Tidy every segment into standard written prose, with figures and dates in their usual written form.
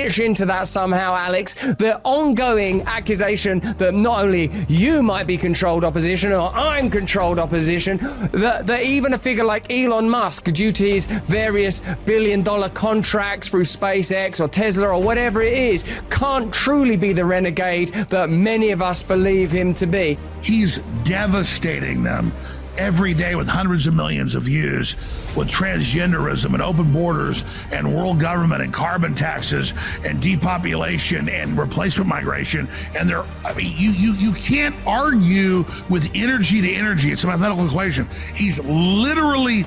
pitch into that somehow, Alex. The ongoing accusation that not only you might be controlled opposition or I'm controlled opposition, that even a figure like Elon Musk, due to his various billion-dollar contracts through SpaceX or Tesla or whatever it is, can't truly be the renegade that many of us believe him to be. He's devastating them every day with hundreds of millions of views, with transgenderism and open borders and world government and carbon taxes and depopulation and replacement migration. And you can't argue with energy to energy. It's a mathematical equation. He's literally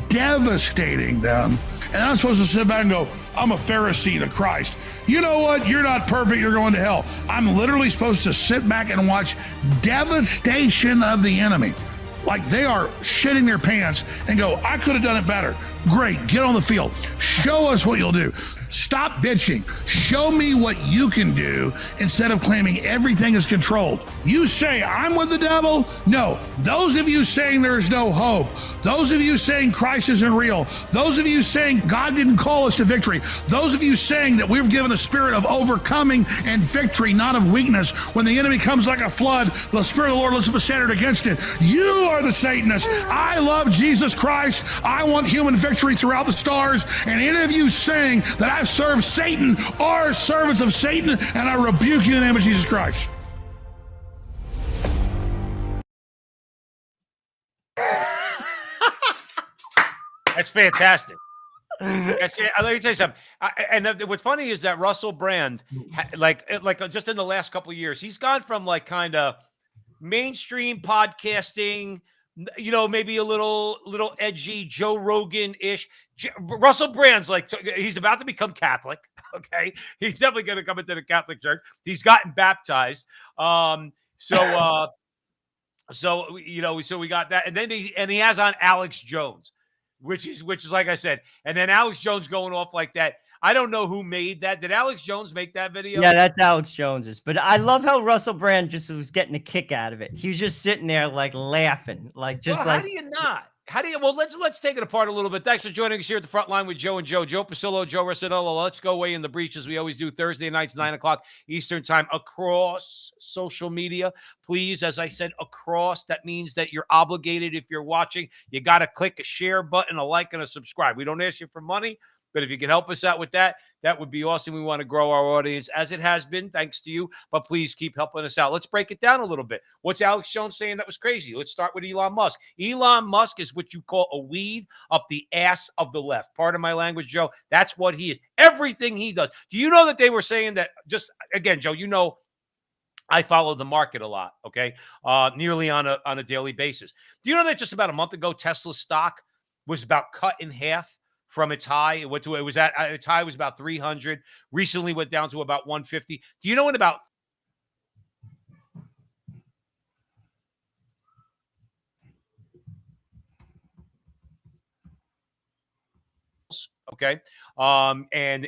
devastating them. And I'm supposed to sit back and go, I'm a Pharisee to Christ. You know what? You're not perfect. You're going to hell. I'm literally supposed to sit back and watch devastation of the enemy. Like they are shitting their pants and go, I could have done it better. Great, get on the field. Show us what you'll do. Stop bitching. Show me what you can do instead of claiming everything is controlled. You say I'm with the devil? No. Those of you saying there's no hope, those of you saying Christ isn't real, those of you saying God didn't call us to victory, those of you saying that we're given a spirit of overcoming and victory, not of weakness. When the enemy comes like a flood, the Spirit of the Lord lifts up a standard against it. You are the Satanist. I love Jesus Christ. I want human victory throughout the stars. And any of you saying that I serve Satan are servants of Satan, and I rebuke you in the name of Jesus Christ. That's fantastic. Let me tell you something. What's funny is that Russell Brand, like just in the last couple of years, he's gone from like kind of mainstream podcasting, maybe a little edgy Joe Rogan-ish. Russell Brand's like, he's about to become Catholic. Okay. He's definitely going to come into the Catholic Church. He's gotten baptized. So we got that. And then he has on Alex Jones, which is like I said, and then Alex Jones going off like that. I don't know who made that. Did Alex Jones make that video? Yeah, that's Alex Jones's. But I love how Russell Brand just was getting a kick out of it. He was just sitting there like laughing, how do you not? Well, let's take it apart a little bit. Thanks for joining us here at the front line with Joe and Joe. Joe Pasillo, Joe Rossinello. Let's go way in the breach as we always do Thursday nights, 9 o'clock Eastern time across social media. Please, as I said, across. That means that you're obligated if you're watching. You got to click a share button, a like, and a subscribe. We don't ask you for money, but if you can help us out with that, that would be awesome. We want to grow our audience as it has been, thanks to you. But please keep helping us out. Let's break it down a little bit. What's Alex Jones saying that was crazy? Let's start with Elon Musk. Elon Musk is what you call a weed up the ass of the left. Pardon my language, Joe. That's what he is. Everything he does. Do you know that they were saying that, just again, Joe, I follow the market a lot, okay? Nearly on a daily basis. Do you know that just about a month ago, Tesla stock was about cut in half from its high? Its high was about 300. Recently went down to about 150. Do you know in about okay? And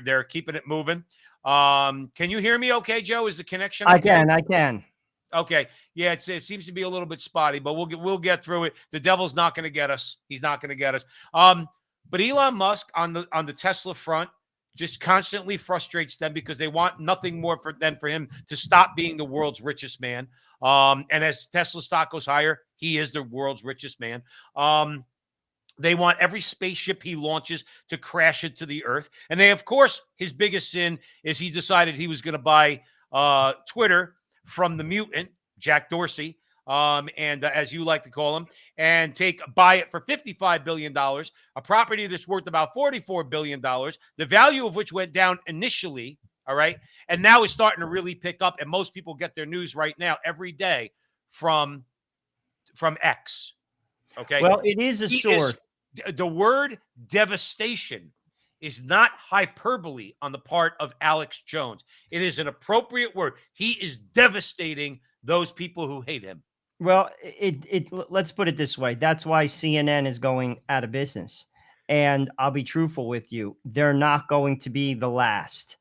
they're keeping it moving. Can you hear me okay, Joe? Is the connection okay? I can. Okay. Yeah, it seems to be a little bit spotty, but we'll get through it. The devil's not going to get us. He's not going to get us. But Elon Musk on the Tesla front just constantly frustrates them because they want nothing more than for him to stop being the world's richest man. And as Tesla stock goes higher, he is the world's richest man. They want every spaceship he launches to crash into the earth. And of course, his biggest sin is he decided he was going to buy Twitter from the mutant, Jack Dorsey, and as you like to call him, and buy it for $55 billion, a property that's worth about $44 billion, the value of which went down initially, all right, and now is starting to really pick up, and most people get their news right now every day from X, okay? Well, it is a source. The word devastation is not hyperbole on the part of Alex Jones. It is an appropriate word. He is devastating those people who hate him. Well, let's put it this way. That's why CNN is going out of business. And I'll be truthful with you. They're not going to be the last.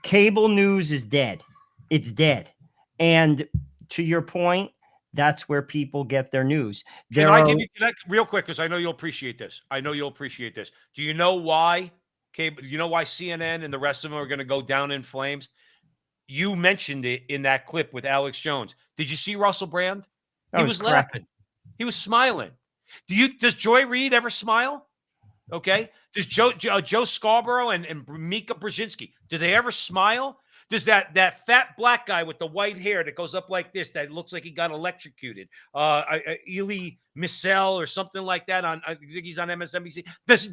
Cable news is dead. It's dead. And to your point, That's where people get their news. Can There I are give you real quick, because I know you'll appreciate this. I know you'll appreciate this. Do you know why? Cable, you know why CNN and the rest of them are going to go down in flames? You mentioned it in that clip with Alex Jones. Did you see Russell Brand? I He was was cracking. laughing. He was smiling. Does Joy Reid ever smile? Okay. Does Joe Scarborough and Mika Brzezinski, do they ever smile? Does that fat black guy with the white hair that goes up like this, that looks like he got electrocuted, Ely Missel or something like that, on I think he's on MSNBC.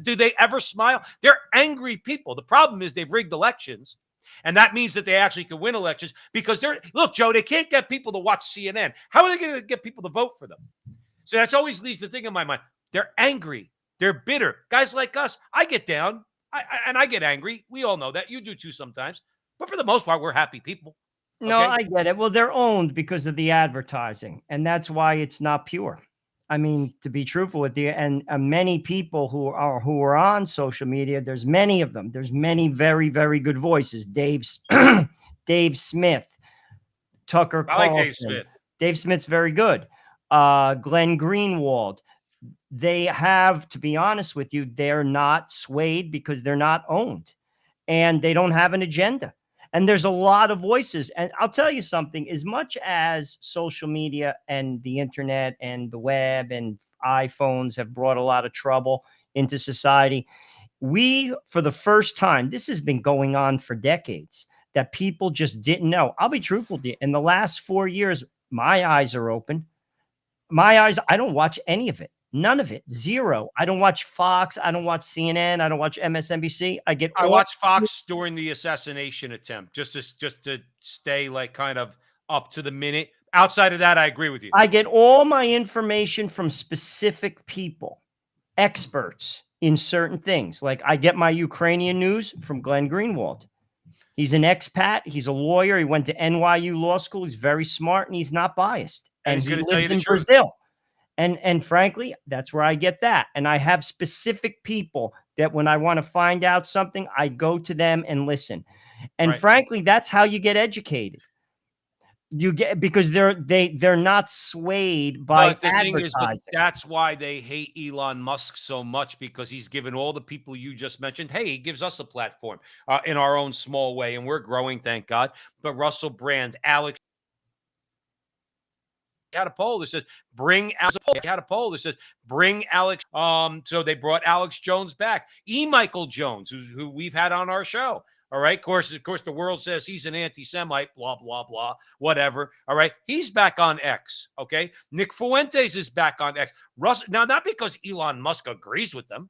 Do they ever smile? They're angry people. The problem is they've rigged elections. And that means that they actually can win elections because look, Joe, they can't get people to watch CNN. How are they going to get people to vote for them? So that's always leads the thing in my mind. They're angry. They're bitter. Guys like us, I get down and I get angry. We all know that. You do too sometimes. But for the most part, we're happy people. No, Okay. I get it. Well, they're owned because of the advertising, and that's why it's not pure. I mean, to be truthful with you, and many people who are on social media, there's many of them. There's many very, very good voices. Dave Smith, Tucker I like Dave Carlson. Smith. Dave Smith's very good. Glenn Greenwald. They have, to be honest with you, they're not swayed because they're not owned, and they don't have an agenda. And there's a lot of voices. And I'll tell you something, as much as social media and the internet and the web and iPhones have brought a lot of trouble into society, we, for the first time, this has been going on for decades, that people just didn't know. I'll be truthful with you. In the last 4 years, my eyes are open. My eyes, I don't watch any of it. None of it. Zero. I don't watch Fox. I don't watch CNN. I don't watch MSNBC. I watched Fox during the assassination attempt just to stay like kind of up to the minute. Outside of that, I agree with you. I get all my information from specific people, experts in certain things. Like I get my Ukrainian news from Glenn Greenwald. He's an expat. He's a lawyer. He went to NYU Law School. He's very smart and he's not biased. And And he's he gonna tell lives you the in truth. Brazil. And frankly, that's where I get that. And I have specific people that when I want to find out something, I go to them and listen. And Right. frankly, that's how you get educated. You get, because they're not swayed by But the thing is, but advertising. that's why they hate Elon Musk so much, because he's given all the people you just mentioned. Hey, he gives us a platform in our own small way, and we're growing, thank God. But Russell Brand, Alex had a poll that says bring Alex. Had a poll that says bring Alex. So they brought Alex Jones back. Michael Jones, who we've had on our show. All right. Of course, the world says he's an anti-Semite, blah, blah, blah, whatever. All right. He's back on X. Okay. Nick Fuentes is back on X. Now, not because Elon Musk agrees with them,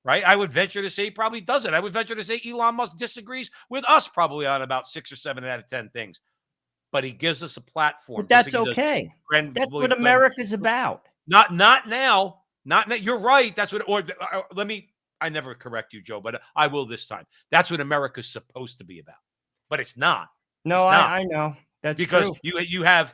right? I would venture to say he probably doesn't. I would venture to say Elon Musk disagrees with us probably on about 6 or 7 out of 10 things. But he gives us a platform. But that's okay. That's what America's about. Not now. Not now. You're right. That's what. Or let me. I never correct you, Joe, but I will this time. That's what America's supposed to be about. But it's not. No, it's not. I know. That's because true. you have.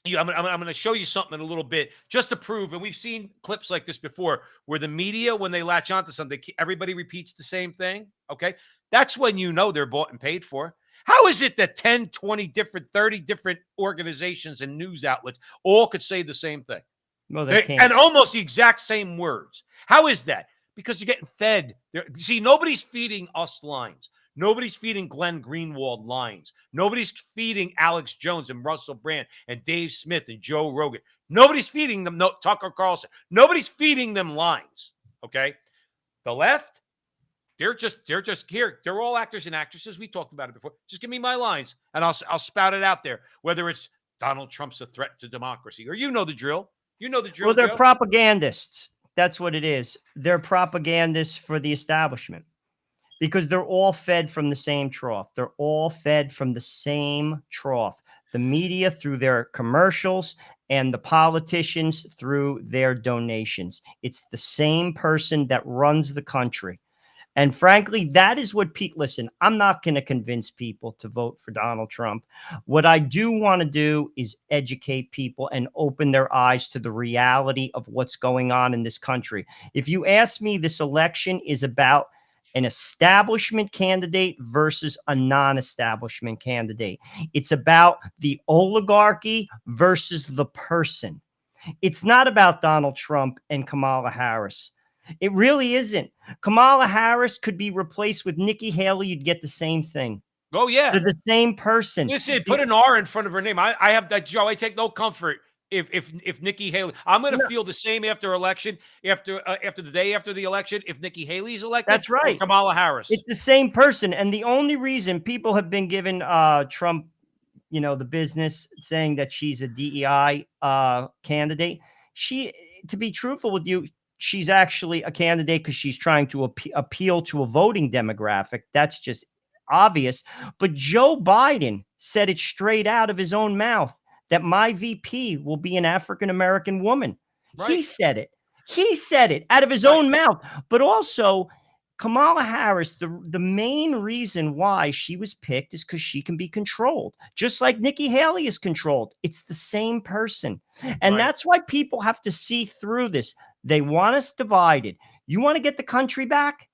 I'm going to show you something in a little bit just to prove, and we've seen clips like this before, where the media, when they latch onto something, everybody repeats the same thing. Okay, that's when you know they're bought and paid for. How is it that 10, 20 different, 30 different organizations and news outlets all could say the same thing? Well, they can't. And almost the exact same words. How is that? Because you're getting fed. See, nobody's feeding us lines. Nobody's feeding Glenn Greenwald lines. Nobody's feeding Alex Jones and Russell Brand and Dave Smith and Joe Rogan. Nobody's feeding them Tucker Carlson. Nobody's feeding them lines. Okay? The left, they're just here. They're all actors and actresses. We talked about it before. Just give me my lines, and I'll spout it out there. Whether it's Donald Trump's a threat to democracy, or you know the drill. You know the drill. Well, they're Joe. propagandists. That's what it is. They're propagandists for the establishment because they're all fed from the same trough. They're all fed from the same trough. The media through their commercials and the politicians through their donations. It's the same person that runs the country. And frankly, that is what listen, I'm not going to convince people to vote for Donald Trump. What I do want to do is educate people and open their eyes to the reality of what's going on in this country. If you ask me, this election is about an establishment candidate versus a non-establishment candidate. It's about the oligarchy versus the person. It's not about Donald Trump and Kamala Harris. It really isn't. Kamala Harris could be replaced with Nikki Haley. You'd get the same thing. Oh, yeah. They're the same person. Listen, put an R in front of her name. I have that, Joe. I take no comfort if Nikki Haley. I'm going to feel the same after election, after the day after the election. If Nikki Haley's elected, That's right. or Kamala Harris. It's the same person, and the only reason people have been given Trump, the business, saying that she's a DEI candidate. To be truthful with you, she's actually a candidate because she's trying to appeal to a voting demographic. That's just obvious. But Joe Biden said it straight out of his own mouth that my VP will be an African-American woman. Right. He said it. He said it out of his own mouth. But also, Kamala Harris, the main reason why she was picked is because she can be controlled, just like Nikki Haley is controlled. It's the same person. And that's why people have to see through this. They want us divided. You want to get the country back?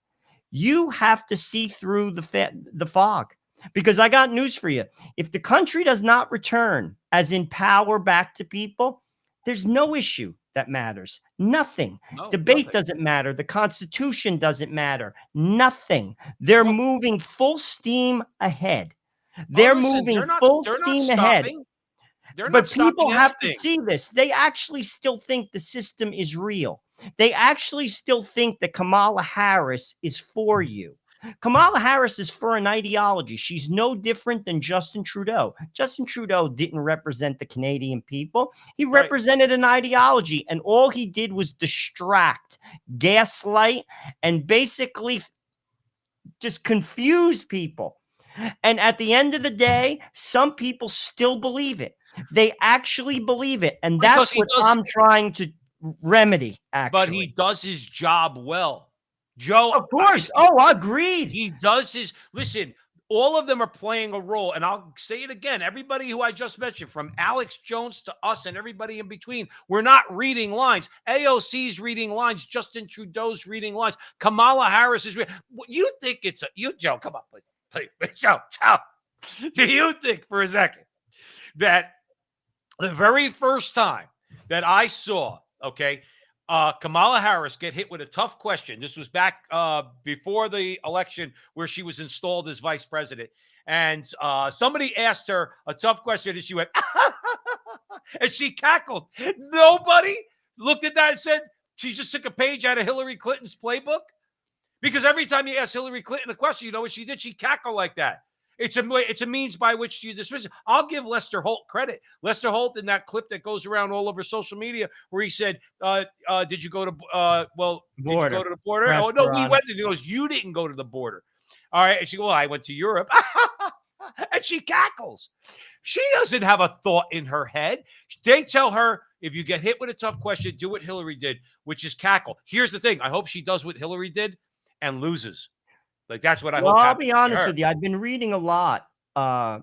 You have to see through the fog, because I got news for you. If the country does not return, as in power, back to people, there's no issue that matters. Nothing. Debate doesn't matter. The Constitution doesn't matter. Nothing. They're moving full steam ahead. They're moving full steam ahead. But people have to see this. They actually still think the system is real. They actually still think that Kamala Harris is for you. Kamala Harris is for an ideology. She's no different than Justin Trudeau. Justin Trudeau didn't represent the Canadian people. He represented an ideology, and all he did was distract, gaslight, and basically just confuse people. And at the end of the day, some people still believe it. They actually believe it. And that's what I'm trying to remedy, actually. But he does his job well. Joe, of course. Agreed. He does his. Listen, all of them are playing a role, and I'll say it again. Everybody who I just mentioned, from Alex Jones to us and everybody in between, we're not reading lines. AOC's reading lines. Justin Trudeau's reading lines. Kamala Harris is reading. You think it's Joe? Come on, please, Joe. Do you think for a second that the very first time that I saw, Kamala Harris get hit with a tough question? This was back before the election, where she was installed as vice president. And somebody asked her a tough question, and she went, and she cackled. Nobody looked at that and said she just took a page out of Hillary Clinton's playbook. Because every time you ask Hillary Clinton a question, you know what she did? She cackled like that. It's a means by which you dismiss it. I'll give Lester Holt credit. Lester Holt, in that clip that goes around all over social media, where he said, did you go to did you go to the border? Oh, no, we went. And he goes, you didn't go to the border. All right. And she goes, well, I went to Europe. And she cackles. She doesn't have a thought in her head. They tell her, if you get hit with a tough question, do what Hillary did, which is cackle. Here's the thing. I hope she does what Hillary did and loses. Like, that's what I hope. Well, I'll be honest with you. I've been reading a lot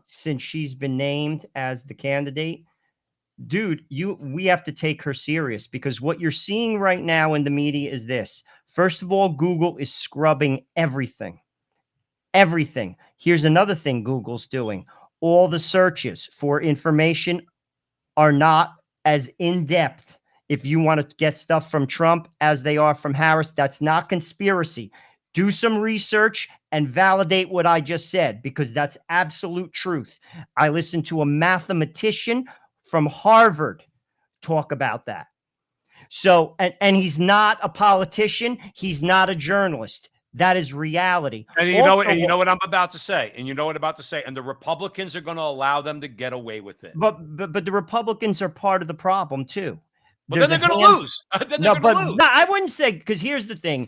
since she's been named as the candidate. Dude, we have to take her serious, because what you're seeing right now in the media is this. First of all, Google is scrubbing everything. Everything. Here's another thing Google's doing. All the searches for information are not as in-depth, if you want to get stuff from Trump, as they are from Harris. That's not conspiracy. Do some research and validate what I just said, because that's absolute truth. I listened to a mathematician from Harvard talk about that. So, and he's not a politician. He's not a journalist. That is reality. And you know what I'm about to say. And you know what I'm about to say. And the Republicans are going to allow them to get away with it. But the Republicans are part of the problem too. Well, then they're going to lose. No, I wouldn't say, because here's the thing.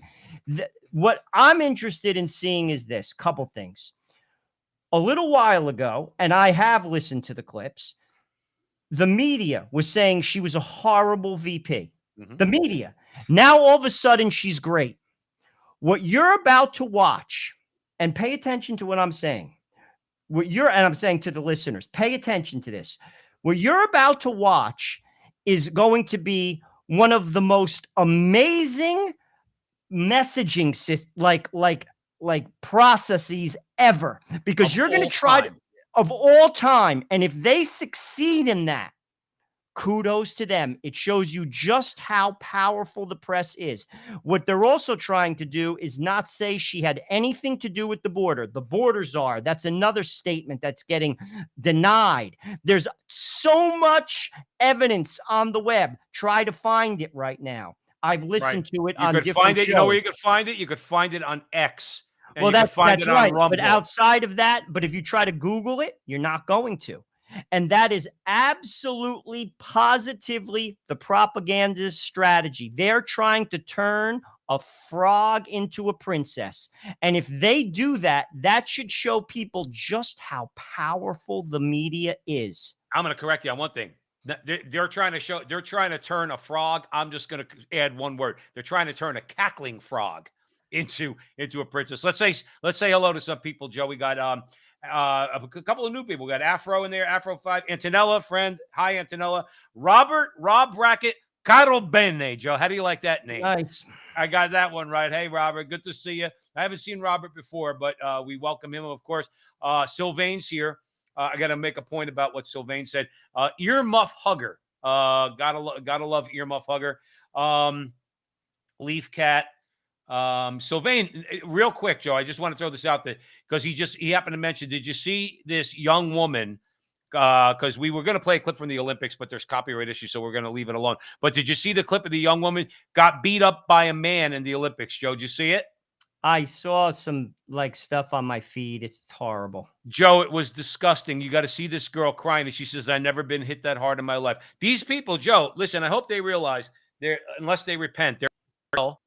What I'm interested in seeing is this couple things. A little while ago, and I have listened to the clips, the media was saying she was a horrible VP. Mm-hmm. The media. Now, all of a sudden, she's great. What you're about to watch, and pay attention to what I'm saying. And I'm saying to the listeners, pay attention to this. What you're about to watch is going to be one of the most amazing messaging system, like like processes ever, because Of you're going to all try to, time. of all time. And if they succeed in that, kudos to them. It shows you just how powerful the press is. What they're also trying to do is not say she had anything to do with the border. The border czar, that's another statement that's getting denied. There's so much evidence on the web. Try to find it right now. I've listened to it You on could different find it. You know where shows. you could find it? You could find it on X. And Well, you could find that's it on right. Rumble. But outside of that, but if you try to Google it, you're not going to. And that is absolutely, positively the propagandist strategy. They're trying to turn a frog into a princess. And if they do that, that should show people just how powerful the media is. I'm going to correct you on one thing. They're trying to turn a frog. I'm just going to add one word. They're trying to turn a cackling frog into a princess. Let's say hello to some people, Joe. We got a couple of new people. We got Afro in there, Afro 5, Antonella, friend. Hi, Antonella. Rob Brackett, Caro Bene, Joe. How do you like that name? Nice. I got that one right. Hey, Robert, good to see you. I haven't seen Robert before, but we welcome him, of course. Sylvain's here. I got to make a point about what Sylvain said. Earmuff hugger. Gotta love earmuff hugger. Leaf cat. Sylvain, real quick, Joe. I just want to throw this out there because he happened to mention. Did you see this young woman? Because we were going to play a clip from the Olympics, but there's copyright issues, so we're going to leave it alone. But did you see the clip of the young woman got beat up by a man in the Olympics, Joe? Did you see it? I saw some like stuff on my feed. It's horrible. Joe, it was disgusting. You got to see this girl crying, and she says, "I've never been hit that hard in my life." These people, Joe, listen, I hope they realize unless they repent, they're real.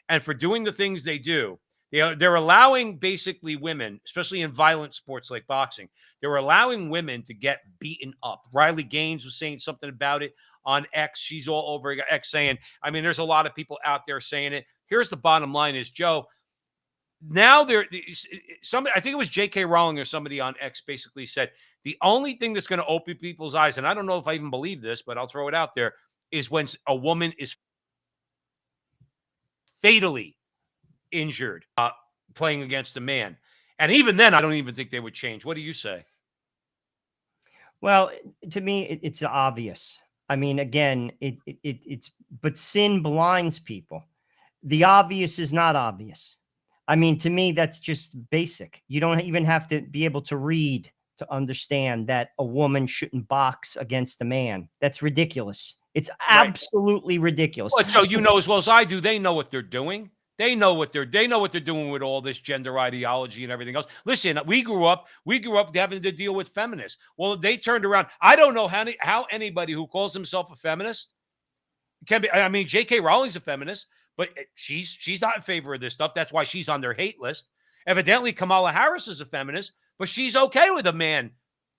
And for doing the things they do, they're allowing basically women, especially in violent sports like boxing, they're allowing women to get beaten up. Riley Gaines was saying something about it on X. She's all over X saying, I mean, there's a lot of people out there saying it. Here's the bottom line is, Joe, now I think it was J.K. Rowling or somebody on X basically said, the only thing that's going to open people's eyes, and I don't know if I even believe this, but I'll throw it out there, is when a woman is fatally injured playing against a man. And even then, I don't even think they would change. What do you say? Well, to me, it's obvious. I mean, again, but sin blinds people. The obvious is not obvious. I mean, to me, that's just basic. You don't even have to be able to read to understand that a woman shouldn't box against a man. That's ridiculous. It's absolutely ridiculous. Well, Joe, you know as well as I do, they know what they're doing. They know what they're doing with all this gender ideology and everything else. Listen, we grew up having to deal with feminists. Well, they turned around. I don't know how anybody who calls himself a feminist can be. I mean, J.K. Rowling's a feminist, but she's not in favor of this stuff. That's why she's on their hate list. Evidently, Kamala Harris is a feminist, but she's okay with a man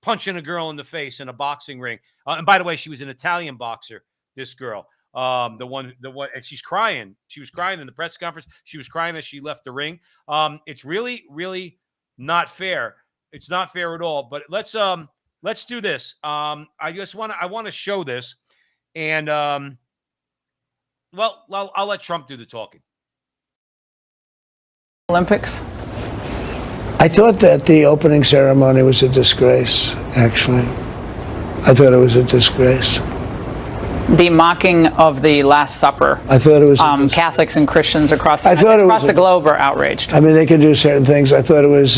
punching a girl in the face in a boxing ring. And by the way, she was an Italian boxer, this girl. The one, and she's crying. She was crying in the press conference. She was crying as she left the ring. It's really, really not fair. It's not fair at all. But let's do this. I want to show this, and well, I'll let Trump do the talking. Olympics. I thought that the opening ceremony was a disgrace, actually. I thought it was a disgrace. The mocking of the Last Supper. I thought it was Catholics and Christians across the globe are outraged. I mean, they can do certain things. I thought it was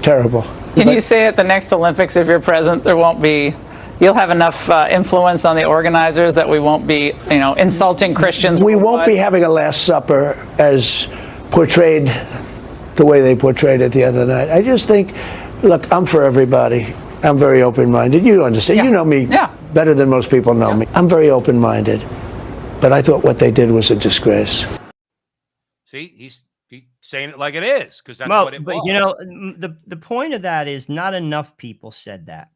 terrible. Can you say at the next Olympics, if you're present, you'll have enough influence on the organizers that we won't be, insulting Christians? We won't be having a Last Supper as portrayed the way they portrayed it the other night. I just think, look, I'm for everybody. I'm very open-minded. You understand. Yeah. You know me better than most people know me. I'm very open-minded. But I thought what they did was a disgrace. See, he's saying it like it is, because that's what it was. But the point of that is not enough people said that.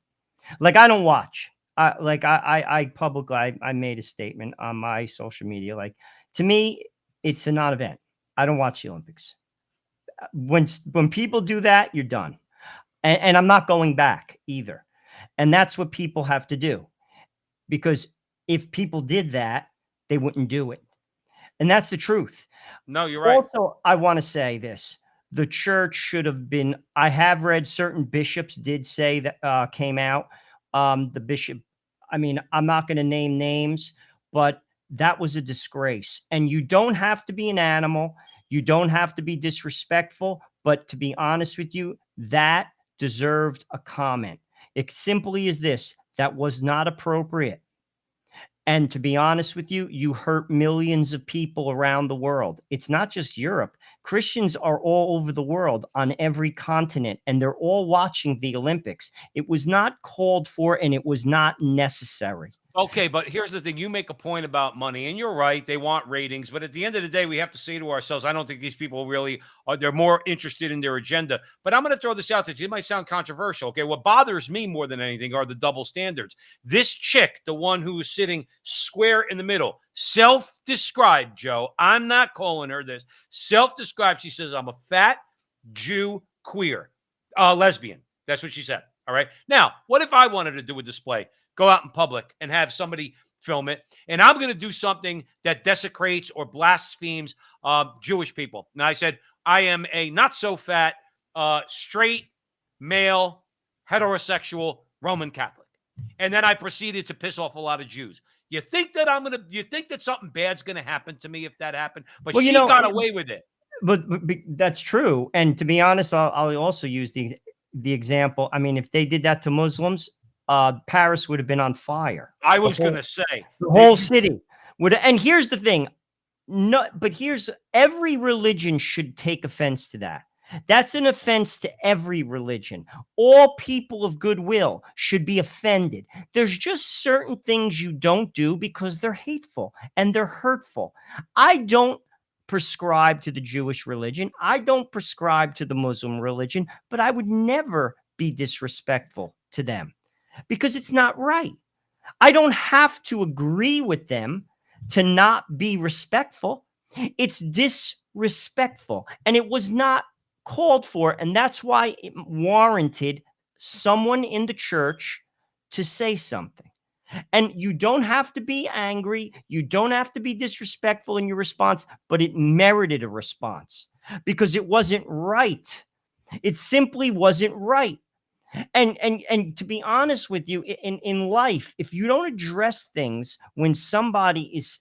Like, I don't watch. I publicly made a statement on my social media. Like, to me, it's a non-event. I don't watch the Olympics. When people do that, you're done. And I'm not going back either. And that's what people have to do. Because if people did that, they wouldn't do it. And that's the truth. No, you're right. Also, I want to say this. The church should have been. I have read certain bishops did say that came out. The bishop. I mean, I'm not going to name names, but that was a disgrace. And you don't have to be an animal. You don't have to be disrespectful. But to be honest with you, that deserved a comment. It simply is this: that was not appropriate. And to be honest with you, you hurt millions of people around the world. It's not just Europe. Christians are all over the world on every continent, and they're all watching the Olympics. It was not called for, and it was not necessary. Okay, but here's the thing. You make a point about money, and you're right. They want ratings. But at the end of the day, we have to say to ourselves, I don't think these people really are. They're more interested in their agenda. But I'm going to throw this out there. It might sound controversial. Okay. What bothers me more than anything are the double standards. This chick, the one who is sitting square in the middle, self-described, Joe. I'm not calling her this. Self-described. She says, I'm a fat Jew queer, lesbian. That's what she said. All right. Now, what if I wanted to do a display? Go out in public and have somebody film it. And I'm going to do something that desecrates or blasphemes Jewish people. Now, I said, I am a not so fat, straight, male, heterosexual Roman Catholic. And then I proceeded to piss off a lot of Jews. You think that you think that something bad's going to happen to me if that happened? But Well, she got away with it. But that's true. And to be honest, I'll also use the example. I mean, if they did that to Muslims, Paris would have been on fire. I was going to say the whole city would. And here's the thing. No, but every religion should take offense to that. That's an offense to every religion. All people of goodwill should be offended. There's just certain things you don't do because they're hateful and they're hurtful. I don't prescribe to the Jewish religion. I don't prescribe to the Muslim religion, but I would never be disrespectful to them because it's not right. I don't have to agree with them to not be respectful. It's disrespectful, and it was not called for, and that's why it warranted someone in the church to say something. And you don't have to be angry. You don't have to be disrespectful in your response, but it merited a response because it wasn't right. It simply wasn't right. And to be honest with you, in life, if you don't address things when somebody is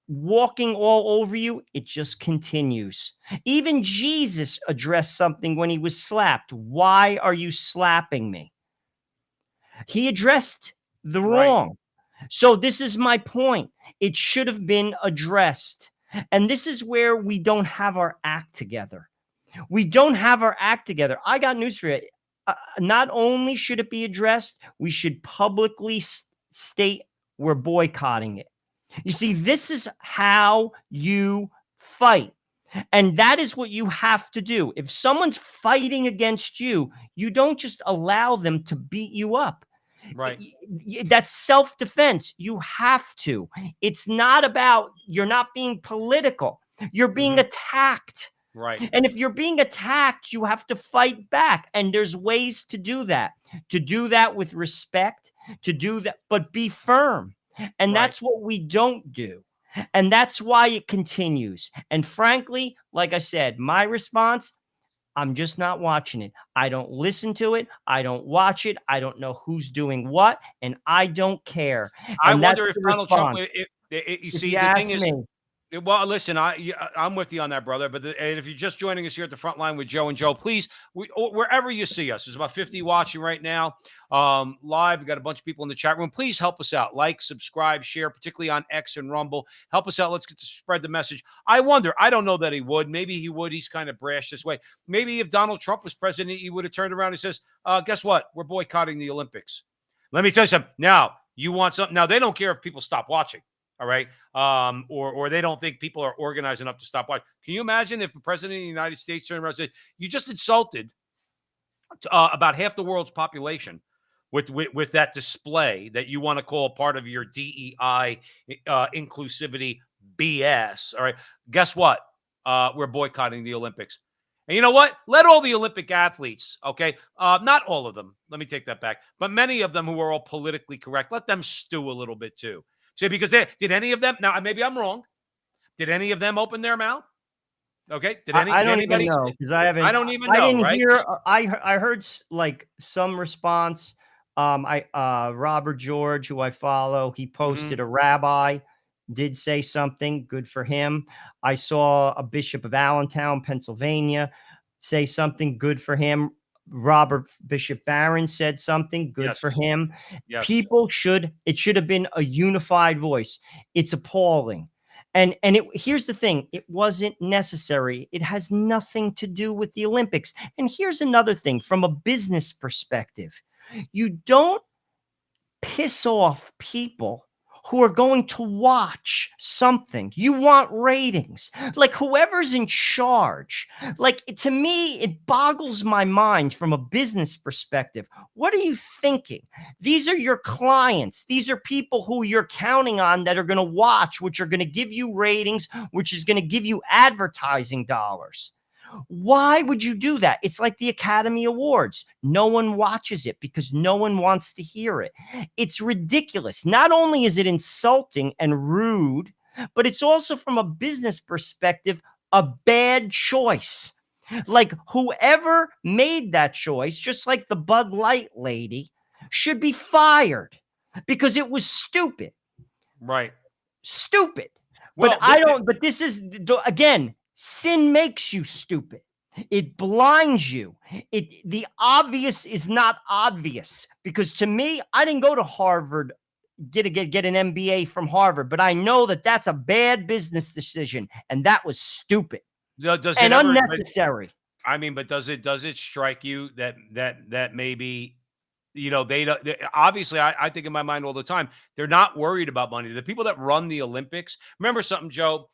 walking all over you, it just continues. Even Jesus addressed something when he was slapped. Why are you slapping me? He addressed the wrong. So this is my point. It should have been addressed. And this is where we don't have our act together. We don't have our act together. I got news for you. Not only should it be addressed, we should publicly state we're boycotting it. You see, this is how you fight. And that is what you have to do. If someone's fighting against you, you don't just allow them to beat you up. Right. That's self-defense. You have to. It's not about, you're not being political. You're being attacked. Right. And if you're being attacked, you have to fight back. And there's ways to do that with respect, to do that, but be firm. And that's what we don't do. And that's why it continues. And frankly, like I said, my response, I'm just not watching it. I don't listen to it. I don't watch it. I don't know who's doing what. And I don't care. I And wonder if that's the Donald Trump, response. you If see, you the ask thing is, me. well, listen, I'm with you on that, brother. But and if you're just joining us here at the front line with Joe and Joe, please, wherever you see us, there's about 50 watching right now live. We've got a bunch of people in the chat room. Please help us out. Like, subscribe, share, particularly on X and Rumble. Help us out. Let's get to spread the message. I wonder, I don't know that he would. Maybe he would. He's kind of brash this way. Maybe if Donald Trump was president, he would have turned around and says, guess what? We're boycotting the Olympics. Let me tell you something. Now, you want something. Now, they don't care if people stop watching. All right. Or they don't think people are organized enough to stop watching. Can you imagine if the president of the United States turned around and said, you just insulted about half the world's population with that display that you want to call part of your DEI inclusivity BS. All right. Guess what? We're boycotting the Olympics. And you know what? Let all the Olympic athletes, okay, not all of them, let me take that back, but many of them who are all politically correct, let them stew a little bit too. See, because did any of them, now maybe I'm wrong, did any of them open their mouth? Okay. Did I don't even anybody? know because I haven't. I don't even I know. didn't Right? hear. I heard like some response. Robert George, who I follow, he posted a rabbi did say something good for him. I saw a bishop of Allentown, Pennsylvania, say something good for him. Robert Bishop Barron said something good for Yes. him. Yes. It should have been a unified voice. It's appalling. And here's the thing, it wasn't necessary. It has nothing to do with the Olympics. And here's another thing from a business perspective. You don't piss off people who are going to watch something. You want ratings. Like whoever's in charge. Like to me, it boggles my mind from a business perspective. What are you thinking? These are your clients. These are people who you're counting on that are going to watch, which are going to give you ratings, which is going to give you advertising dollars. Why would you do that? It's like the Academy Awards. No one watches it because no one wants to hear it. It's ridiculous. Not only is it insulting and rude, but it's also from a business perspective, a bad choice. Like whoever made that choice, just like the Bud Light lady, should be fired because it was stupid. Right. Stupid. Well, But this is, again, sin makes you stupid. It blinds you. The obvious is not obvious because to me, I didn't go to Harvard, get an MBA from Harvard, but I know that that's a bad business decision and that was stupid and unnecessary. But does it strike you that maybe they don't obviously I think in my mind all the time they're not worried about money. The people that run the Olympics, remember something, Joe.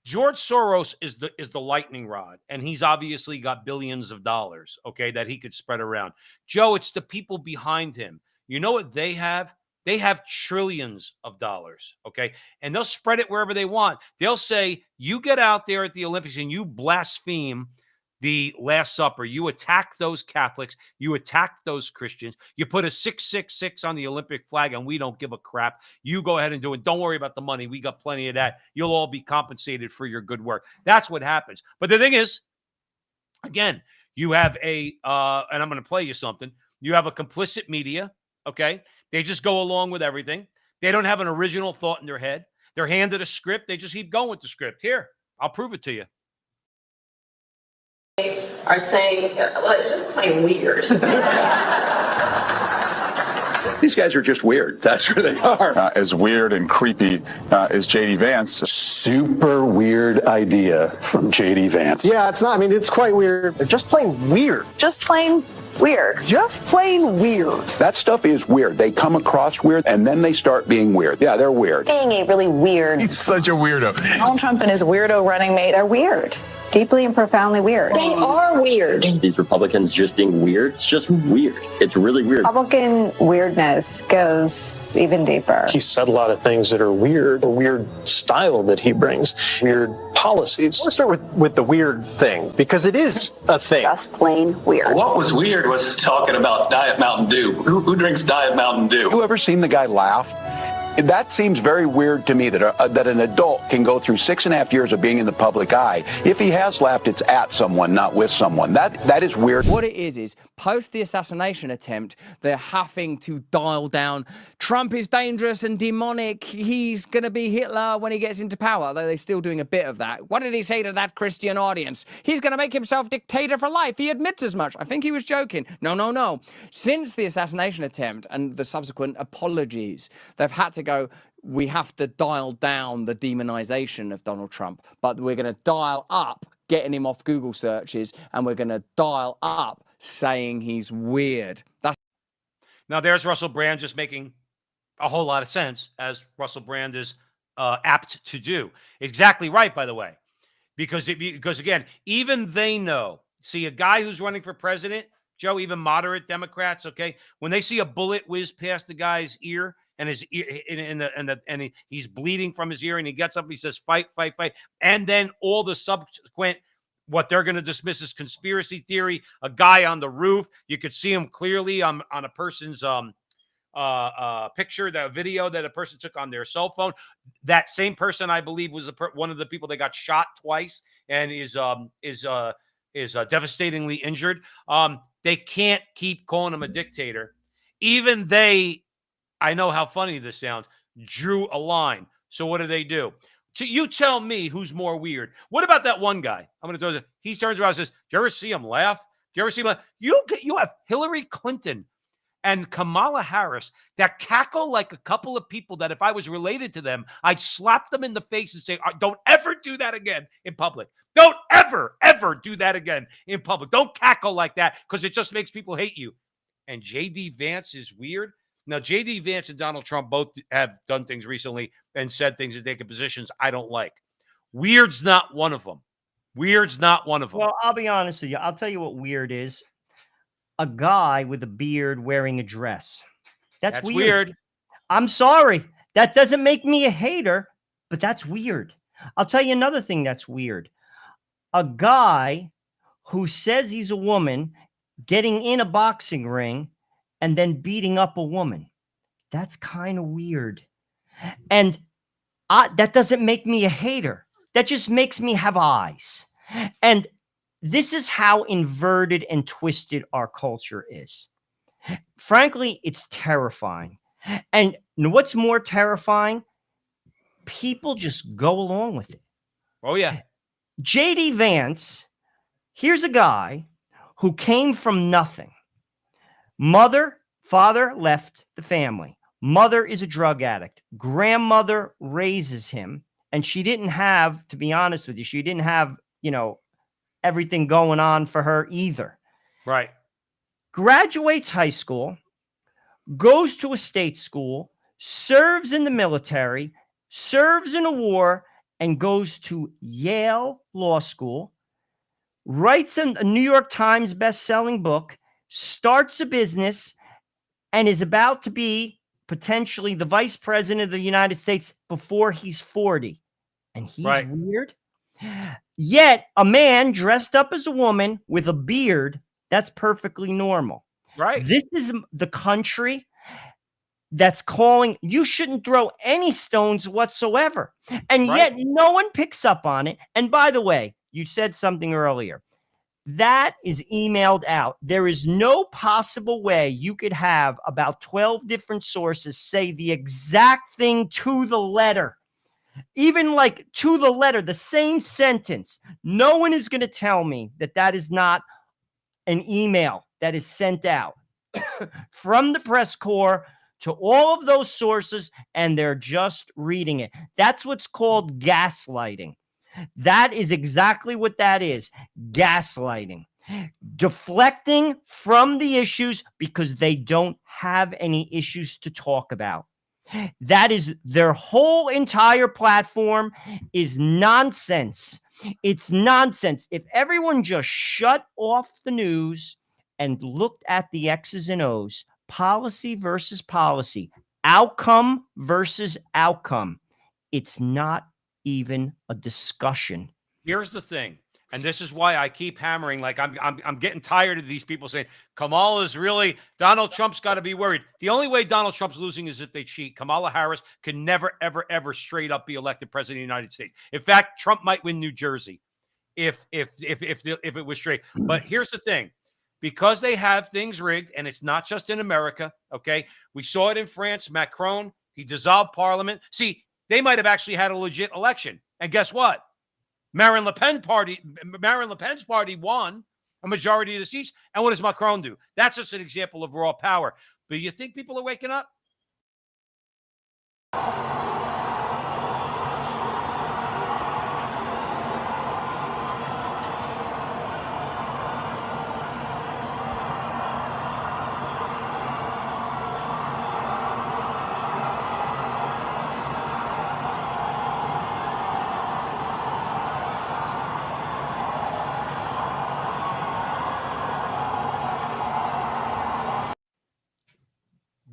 George Soros is the lightning rod, and he's obviously got billions of dollars, okay, that he could spread around. Joe, it's the people behind him. You know what they have? They have trillions of dollars, okay? And they'll spread it wherever they want. They'll say, you get out there at the Olympics and you blaspheme the Last Supper. You attack those Catholics. You attack those Christians. You put a 666 on the Olympic flag, and we don't give a crap. You go ahead and do it. Don't worry about the money. We got plenty of that. You'll all be compensated for your good work. That's what happens. But the thing is, again, you have and I'm going to play you something. You have a complicit media, okay? They just go along with everything. They don't have an original thought in their head. They're handed a script. They just keep going with the script. Here, I'll prove it to you. Are saying, well, it's just plain weird. These guys are just weird. That's who they are. As weird and creepy as J.D. Vance. Super weird idea from J.D. Vance. Yeah, it's not. I mean, it's quite weird. They're just plain weird. Just plain weird. Just plain weird. That stuff is weird. They come across weird, and then they start being weird. Yeah, they're weird. Being a really weird. He's such a weirdo. Donald Trump and his weirdo running mate, they're weird. Deeply and profoundly weird. They are weird. These Republicans just being weird, it's just weird. It's really weird. Republican weirdness goes even deeper. He said a lot of things that are weird, a weird style that he brings, weird policies. Let's start with the weird thing, because it is a thing. Just plain weird. What was weird was talking about Diet Mountain Dew. Who drinks Diet Mountain Dew? You ever seen the guy laugh? That seems very weird to me that an adult can go through 6.5 years of being in the public eye. If he has laughed, it's at someone, not with someone. That is weird. What it is post the assassination attempt, they're having to dial down. Trump is dangerous and demonic. He's going to be Hitler when he gets into power, though they're still doing a bit of that. What did he say to that Christian audience? He's going to make himself dictator for life. He admits as much. I think he was joking. No. Since the assassination attempt and the subsequent apologies, they've had to go, we have to dial down the demonization of Donald Trump, but we're going to dial up getting him off Google searches, and we're going to dial up saying he's weird. Now there's Russell Brand just making a whole lot of sense, as Russell Brand is apt to do. Exactly right, by the way, because again, even they know. See, a guy who's running for president, Joe, even moderate Democrats, okay, when they see a bullet whiz past the guy's ear, and his ear, and he's bleeding from his ear, and he gets up and he says, fight. And then all the subsequent, what they're going to dismiss as conspiracy theory, a guy on the roof, you could see him clearly on a person's picture, that video that a person took on their cell phone. That same person, I believe, was one of the people that got shot twice and is devastatingly injured. They can't keep calling him a dictator. Even they, I know how funny this sounds, drew a line. So what do? You tell me who's more weird. What about that one guy? I'm going to throw this. He turns around and says, "Do you ever see him laugh? Do you ever see him laugh?" You have Hillary Clinton and Kamala Harris that cackle like a couple of people that if I was related to them, I'd slap them in the face and say, "Don't ever do that again in public. Don't ever, ever do that again in public. Don't cackle like that because it just makes people hate you." And J.D. Vance is weird. Now, J.D. Vance and Donald Trump both have done things recently and said things and taken positions I don't like. Weird's not one of them. Weird's not one of them. Well, I'll be honest with you. I'll tell you what weird is. A guy with a beard wearing a dress. That's weird. I'm sorry. That doesn't make me a hater, but that's weird. I'll tell you another thing that's weird. A guy who says he's a woman getting in a boxing ring and then beating up a woman. That's kind of weird. And that doesn't make me a hater. That just makes me have eyes. And this is how inverted and twisted our culture is. Frankly, it's terrifying. And what's more terrifying? People just go along with it. Oh, yeah. J.D. Vance, here's a guy who came from nothing. Father left the family. Mother is a drug addict. Grandmother raises him. And she didn't have, to be honest with you, she didn't have, everything going on for her either. Right. Graduates high school, goes to a state school, serves in the military, serves in a war, and goes to Yale Law School, writes a New York Times best-selling book, starts a business, and is about to be potentially the vice president of the United States before he's 40. And he's weird. Yet a man dressed up as a woman with a beard, that's perfectly normal. Right. This is the country that's calling, you shouldn't throw any stones whatsoever. And yet no one picks up on it. And by the way, you said something earlier. That is emailed out. There is no possible way you could have about 12 different sources say the exact thing to the letter. Even like to the letter, the same sentence. No one is going to tell me that that is not an email that is sent out from the press corps to all of those sources, and they're just reading it. That's what's called gaslighting. That is exactly what that is. Gaslighting. Deflecting from the issues because they don't have any issues to talk about. That is their whole entire platform is nonsense. It's nonsense. If everyone just shut off the news and looked at the X's and O's, policy versus policy, outcome versus outcome, it's not even a discussion. Here's the thing. And this is why I keep hammering. Like I'm getting tired of these people saying Kamala's really Donald Trump's got to be worried. The only way Donald Trump's losing is if they cheat. Kamala Harris can never, ever, ever straight up be elected president of the United States. In fact, Trump might win New Jersey if it was straight. But here's the thing. Because they have things rigged, and it's not just in America, okay? We saw it in France. Macron, he dissolved parliament. See, they might have actually had a legit election. And guess what? Marine Le Pen's party won a majority of the seats. And what does Macron do? That's just an example of raw power. But you think people are waking up?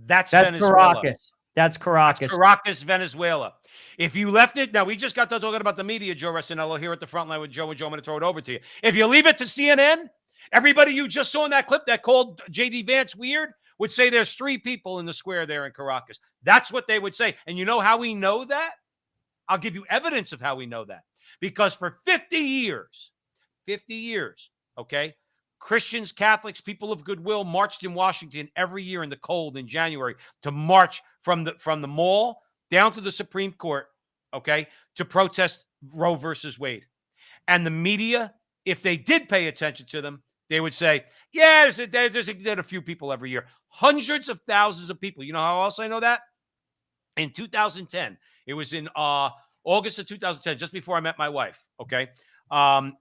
That's Venezuela. Caracas. That's Caracas. That's Caracas, Venezuela. If you left it, now we just got done talking about the media, Joe Resinello, here at the front line with Joe and Joe. I'm going to throw it over to you. If you leave it to CNN, everybody you just saw in that clip that called J.D. Vance weird, would say there's 3 people in the square there in Caracas. That's what they would say. And you know how we know that? I'll give you evidence of how we know that. Because for 50 years, okay, Christians, Catholics, people of goodwill marched in Washington every year in the cold in January to march from the mall down to the Supreme Court, okay, to protest Roe versus Wade. And the media, if they did pay attention to them, they would say, yeah, there's a few people every year. Hundreds of thousands of people. You know how else I know that? In 2010, it was in August of 2010, just before I met my wife, okay?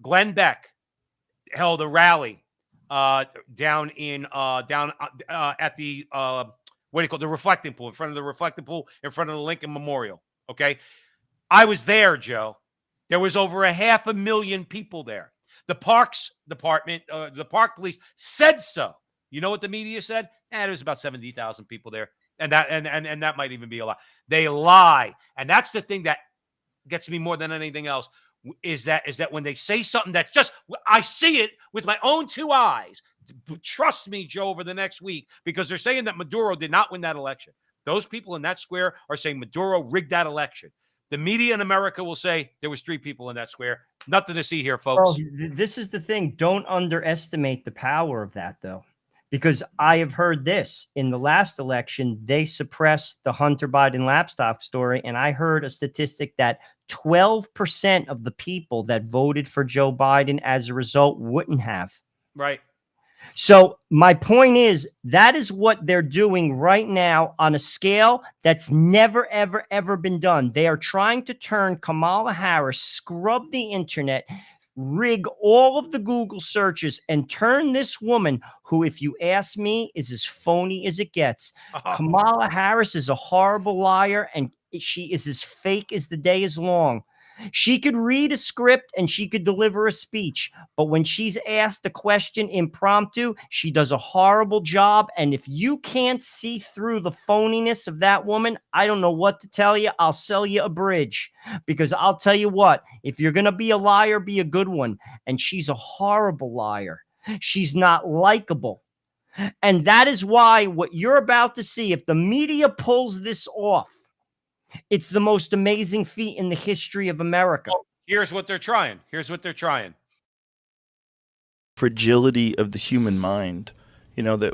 Glenn Beck held a rally down at the what do you call it? The reflecting pool, in front of the reflecting pool, in front of the Lincoln Memorial. Okay. I was there, Joe. There was over 500,000 people there. The Parks Department, the Park Police said so. You know what the media said? There was about 70,000 people there. And that might even be a lie. They lie. And that's the thing that gets me more than anything else. Is that when they say something that's just, I see it with my own 2 eyes. Trust me, Joe, over the next week, because they're saying that Maduro did not win that election. Those people in that square are saying Maduro rigged that election. The media in America will say there was 3 people in that square. Nothing to see here, folks. Well, this is the thing. Don't underestimate the power of that, though, because I have heard this. In the last election, they suppressed the Hunter Biden laptop story, and I heard a statistic that 12% of the people that voted for Joe Biden as a result wouldn't have. Right. So my point is, that is what they're doing right now on a scale that's never, ever, ever been done. They are trying to turn Kamala Harris, scrub the internet, rig all of the Google searches, and turn this woman, who, if you ask me, is as phony as it gets. Kamala Harris is a horrible liar, and she is as fake as the day is long. She could read a script and she could deliver a speech, but when she's asked a question impromptu, she does a horrible job. And if you can't see through the phoniness of that woman, I don't know what to tell you. I'll sell you a bridge, because I'll tell you what, if you're going to be a liar, be a good one. And she's a horrible liar. She's not likable. And that is why what you're about to see, if the media pulls this off, it's the most amazing feat in the history of America. Well, here's what they're trying. Fragility of the human mind. You know, that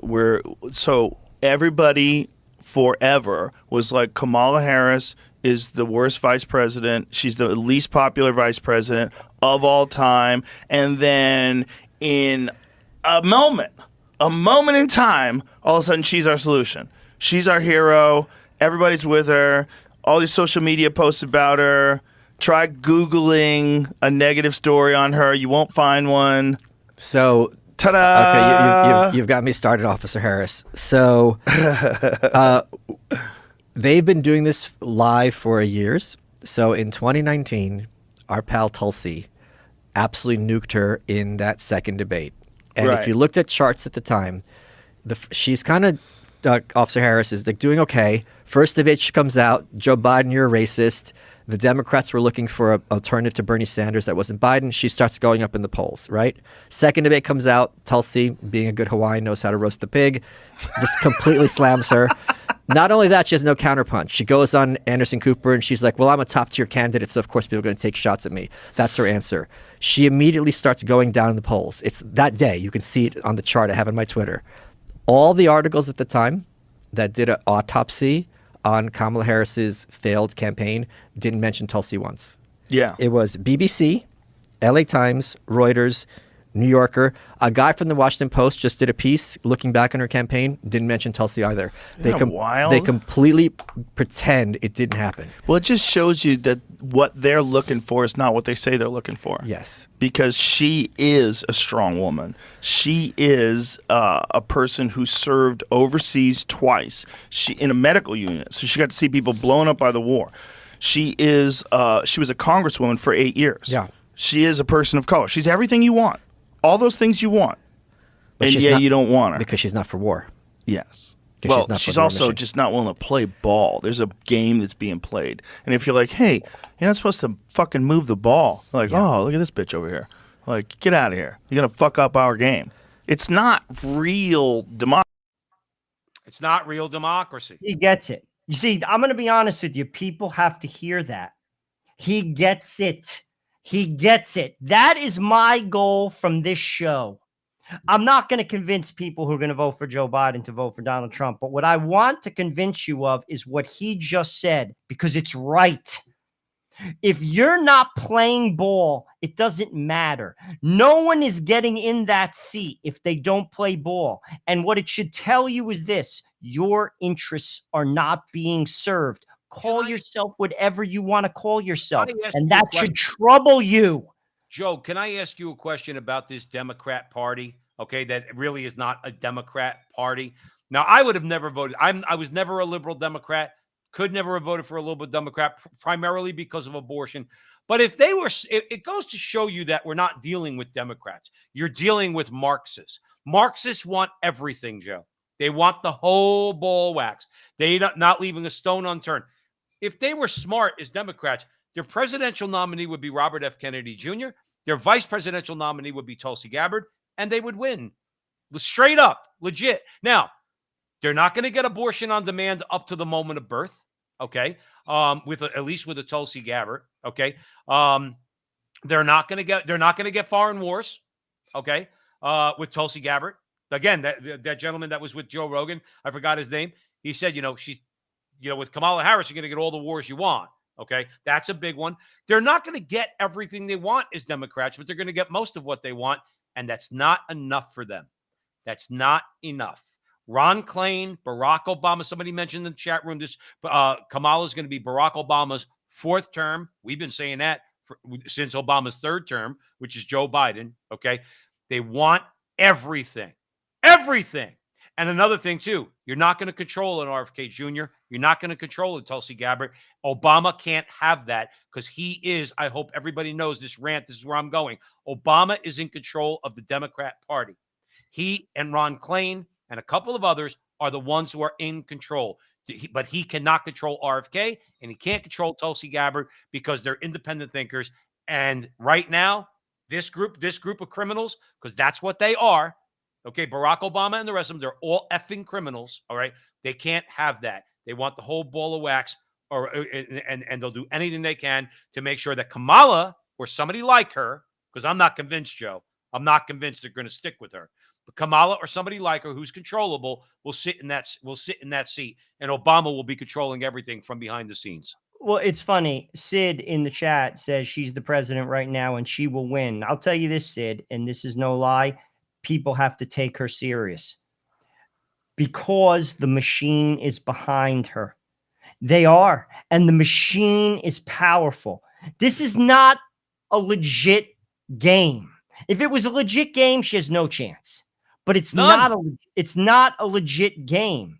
so everybody forever was like, Kamala Harris is the worst vice president. She's the least popular vice president of all time. And then in a moment in time, all of a sudden she's our solution. She's our hero. Everybody's with her. All these social media posts about her. Try Googling a negative story on her. You won't find one. So, ta-da! Okay, you've got me started, Officer Harris. So, they've been doing this live for years. So, in 2019, our pal Tulsi absolutely nuked her in that second debate. And if you looked at charts at the time, she's kind of, Officer Harris is like doing okay. First debate, she comes out, Joe Biden, you're a racist. The Democrats were looking for an alternative to Bernie Sanders that wasn't Biden. She starts going up in the polls, right? Second debate comes out, Tulsi, being a good Hawaiian, knows how to roast the pig, just completely slams her. Not only that, she has no counterpunch. She goes on Anderson Cooper and she's like, well, I'm a top tier candidate, so of course people are going to take shots at me. That's her answer. She immediately starts going down in the polls. It's that day. You can see it on the chart I have on my Twitter. All the articles at the time that did an autopsy on Kamala Harris's failed campaign didn't mention Tulsi once. Yeah. It was BBC, LA Times, Reuters, New Yorker. A guy from the Washington Post just did a piece looking back on her campaign, didn't mention Tulsi either. Wild? They completely pretend it didn't happen. Well, it just shows you that what they're looking for is not what they say they're looking for. Yes. Because she is a strong woman. She is a person who served overseas twice. She in a medical unit, so she got to see people blown up by the war. She was a congresswoman for 8 years. Yeah. She is a person of color. She's everything you want. All those things you want. But and yet you don't want her. Because she's not for war. Yes. Well, she's also just not willing to play ball. There's a game that's being played. And if you're like, hey, you're not supposed to fucking move the ball. Like, oh, look at this bitch over here. Like, get out of here. You're going to fuck up our game. It's not real democracy. It's not real democracy. He gets it. You see, I'm going to be honest with you. People have to hear that. He gets it. He gets it. That is my goal from this show. I'm not going to convince people who are going to vote for Joe Biden to vote for Donald Trump. But what I want to convince you of is what he just said, because it's right. If you're not playing ball, it doesn't matter. No one is getting in that seat if they don't play ball. And what it should tell you is this: your interests are not being served. Call yourself whatever you want to call yourself, and that should trouble you. Joe, can I ask you a question about this Democrat Party? Okay, that really is not a Democrat Party. Now, I would have never voted. I was never a liberal Democrat. Could never have voted for a liberal Democrat, primarily because of abortion. But if they were, it goes to show you that we're not dealing with Democrats. You're dealing with Marxists. Marxists want everything, Joe. They want the whole ball wax. They not leaving a stone unturned. If they were smart as Democrats, their presidential nominee would be Robert F. Kennedy Jr. Their vice presidential nominee would be Tulsi Gabbard, and they would win. Straight up, legit. Now, they're not going to get abortion on demand up to the moment of birth, okay? At least with a Tulsi Gabbard, okay? They're not going to get foreign wars, okay? With Tulsi Gabbard. Again, that gentleman that was with Joe Rogan, I forgot his name. He said, with Kamala Harris, you're going to get all the wars you want. Okay, that's a big one. They're not going to get everything they want as Democrats, but they're going to get most of what they want, and that's not enough for them. That's not enough. Ron Klain, Barack Obama, somebody mentioned in the chat room, this Kamala is going to be Barack Obama's fourth term. We've been saying that since Obama's third term, which is Joe Biden, okay? They want everything. Everything. And another thing, too, you're not going to control an RFK Jr. You're not going to control a Tulsi Gabbard. Obama can't have that because he is, I hope everybody knows this rant, this is where I'm going. Obama is in control of the Democrat Party. He and Ron Klain and a couple of others are the ones who are in control. But he cannot control RFK, and he can't control Tulsi Gabbard because they're independent thinkers. And right now, this group of criminals, because that's what they are, okay, Barack Obama and the rest of them, they're all effing criminals, all right? They can't have that. They want the whole ball of wax, and they'll do anything they can to make sure that Kamala or somebody like her, because I'm not convinced, Joe, I'm not convinced they're going to stick with her. But Kamala or somebody like her who's controllable will sit in that seat, and Obama will be controlling everything from behind the scenes. Well, it's funny. Sid in the chat says she's the president right now and she will win. I'll tell you this, Sid, and this is no lie. People have to take her serious because the machine is behind her. They are. And the machine is powerful. This is not a legit game. If it was a legit game, she has no chance. But it's not a legit game.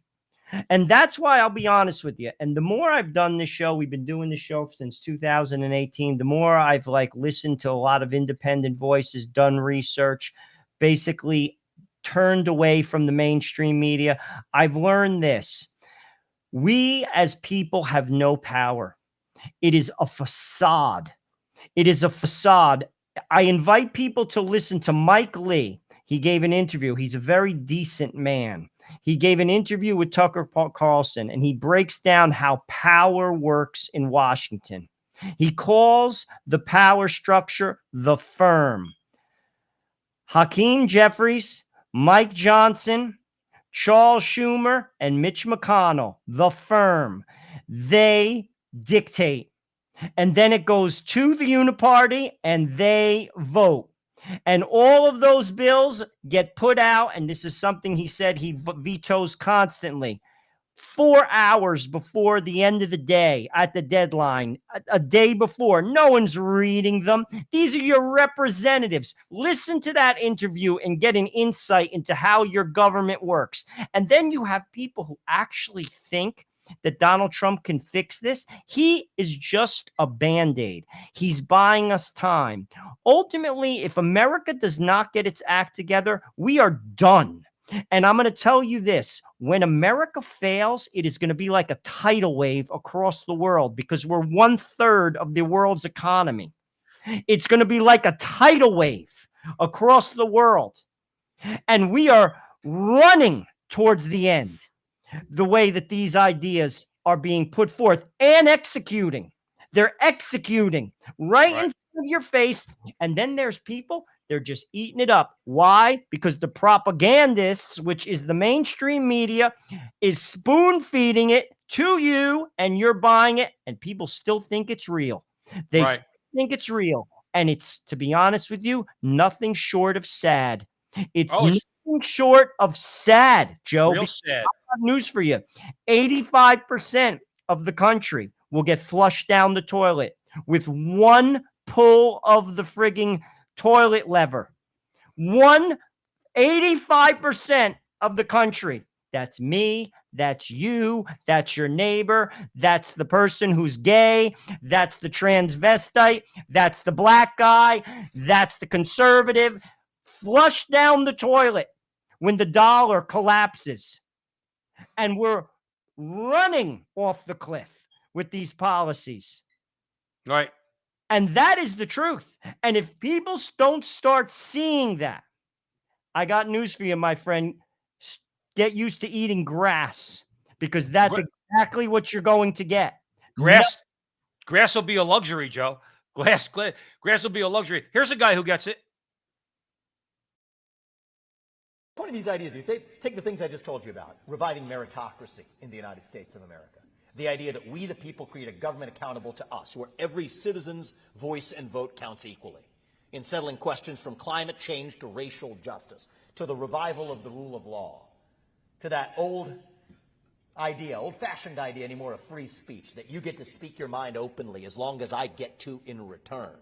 And that's why I'll be honest with you. And the more I've done this show, we've been doing this show since 2018, the more I've listened to a lot of independent voices, done research, basically turned away from the mainstream media. I've learned this. We as people have no power. It is a facade. It is a facade. I invite people to listen to Mike Lee. He gave an interview. He's a very decent man. He gave an interview with Tucker Carlson, and he breaks down how power works in Washington. He calls the power structure the firm. Hakeem Jeffries, Mike Johnson, Charles Schumer, and Mitch McConnell, the firm. They dictate. And then it goes to the uniparty, and they vote. And all of those bills get put out, and this is something he said he vetoes constantly, 4 hours before the end of the day at the deadline, a day before. No one's reading them. These are your representatives. Listen to that interview and get an insight into how your government works. And then you have people who actually think that Donald Trump can fix this. He is just a Band-Aid. He's buying us time. Ultimately, if America does not get its act together, we are done. And I'm going to tell you this, when America fails, it is going to be like a tidal wave across the world because we're 1/3 of the world's economy. It's going to be like a tidal wave across the world. And we are running towards the end. the way that these ideas are being put forth and executing. They're executing right in front of your face. And then there's people, they're just eating it up. Why? Because the propagandists, which is the mainstream media, is spoon feeding it to you, and you're buying it, and people still think it's real. They still think it's real. And it's, to be honest with you, nothing short of sad. It's nothing short of sad, Joe. Real sad. I have news for you. 85% of the country will get flushed down the toilet with one pull of the frigging toilet lever. 85% of the country. That's me. That's you. That's your neighbor. That's the person who's gay. That's the transvestite. That's the black guy. That's the conservative. Flush down the toilet when the dollar collapses. And we're running off the cliff with these policies. Right. And that is the truth. And if people don't start seeing that, I got news for you, my friend. Get used to eating grass, because that's exactly what you're going to get. Grass will be a luxury, Joe. Grass will be a luxury. Here's a guy who gets it. One of these ideas, you take the things I just told you about, reviving meritocracy in the United States of America. The idea that we, the people, create a government accountable to us, where every citizen's voice and vote counts equally, in settling questions from climate change to racial justice, to the revival of the rule of law, to that old-fashioned idea anymore of free speech, that you get to speak your mind openly as long as I get to in return.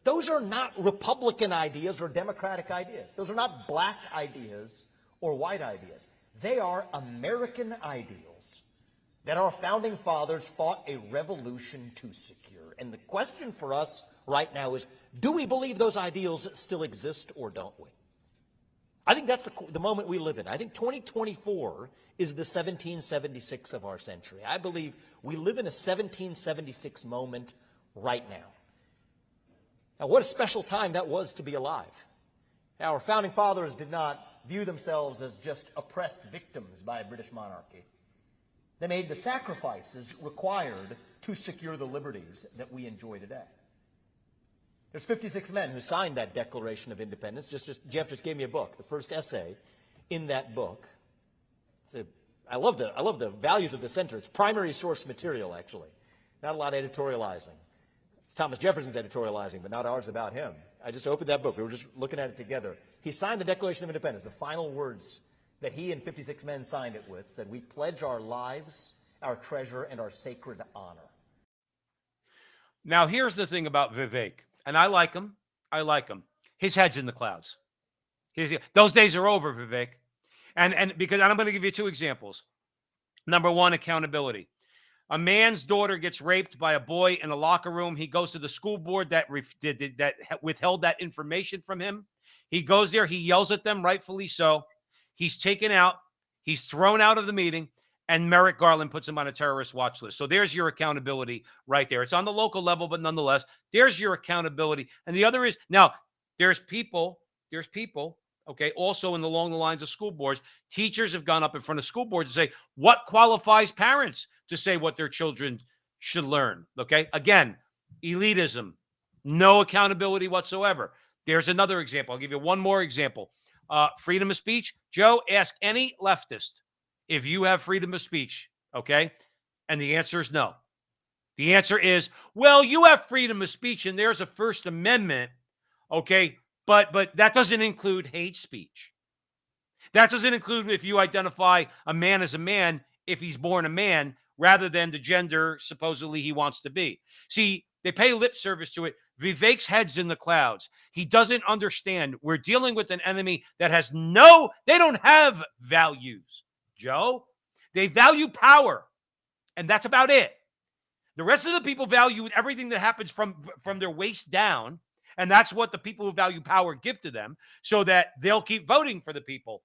Those are not Republican ideas or Democratic ideas. Those are not black ideas or white ideas. They are American ideals that our founding fathers fought a revolution to secure. And the question for us right now is, do we believe those ideals still exist, or don't we? I think that's the moment we live in. I think 2024 is the 1776 of our century. I believe we live in a 1776 moment right now. Now, what a special time that was to be alive. Now, our founding fathers did not view themselves as just oppressed victims by a British monarchy. They made the sacrifices required to secure the liberties that we enjoy today. There's 56 men who signed that Declaration of Independence. Jeff just gave me a book, the first essay in that book. I love the values of the center. It's primary source material, actually. Not a lot of editorializing. It's Thomas Jefferson's editorializing, but not ours about him. I just opened that book. We were just looking at it together. He signed the Declaration of Independence. The final words that he and 56 men signed it with said, "We pledge our lives, our treasure, and our sacred honor." Now, here's the thing about Vivek, and I like him. His head's in the clouds. Those days are over, Vivek. And I'm going to give you two examples. Number one, accountability. A man's daughter gets raped by a boy in a locker room. He goes to the school board that withheld that information from him. He goes there. He yells at them, rightfully so. He's taken out. He's thrown out of the meeting. And Merrick Garland puts him on a terrorist watch list. So there's your accountability right there. It's on the local level, but nonetheless, there's your accountability. And the other is, now, there's people, okay, also along the lines of school boards. Teachers have gone up in front of school boards and say, what qualifies parents to say what their children should learn? Okay, again, elitism, no accountability whatsoever. There's another example. I'll give you one more example. Freedom of speech. Joe, ask any leftist if you have freedom of speech, okay? And the answer is no. The answer is, well, you have freedom of speech and there's a First Amendment, okay? But that doesn't include hate speech. That doesn't include if you identify a man as a man if he's born a man rather than the gender supposedly he wants to be. See, they pay lip service to it. Vivek's head's in the clouds. He doesn't understand. We're dealing with an enemy that has they don't have values. Joe, they value power, and that's about it. The rest of the people value everything that happens from their waist down, and that's what the people who value power give to them, so that they'll keep voting for the people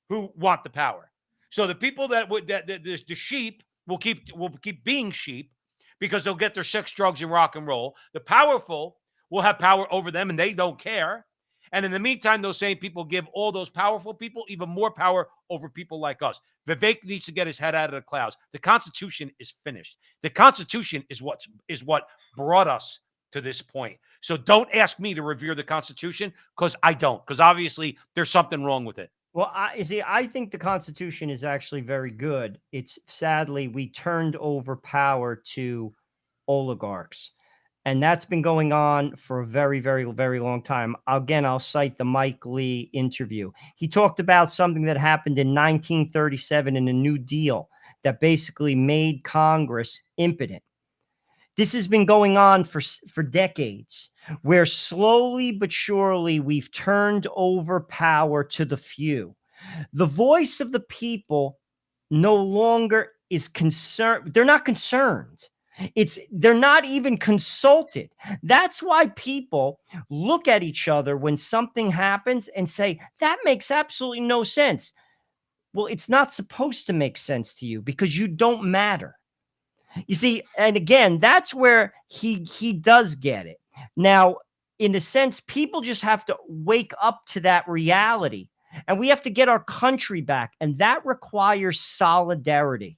who want the power. So the people the sheep will keep being sheep because they'll get their sex, drugs, and rock and roll. The powerful will have power over them, and they don't care. And in the meantime, those same people give all those powerful people even more power over people like us. Vivek needs to get his head out of the clouds. The Constitution is finished. The Constitution is what brought us to this point. So don't ask me to revere the Constitution, because I don't, because obviously there's something wrong with it. Well, I think the Constitution is actually very good. It's sadly we turned over power to oligarchs. And that's been going on for a very, very, very long time. Again, I'll cite the Mike Lee interview. He talked about something that happened in 1937 in a New Deal that basically made Congress impotent. This has been going on for decades, where slowly but surely we've turned over power to the few. The voice of the people no longer is concerned. They're not concerned. They're not even consulted. That's why people look at each other when something happens and say, that makes absolutely no sense. Well, it's not supposed to make sense to you because you don't matter. You see, and again, that's where he does get it. Now, in a sense, people just have to wake up to that reality, and we have to get our country back, and that requires solidarity.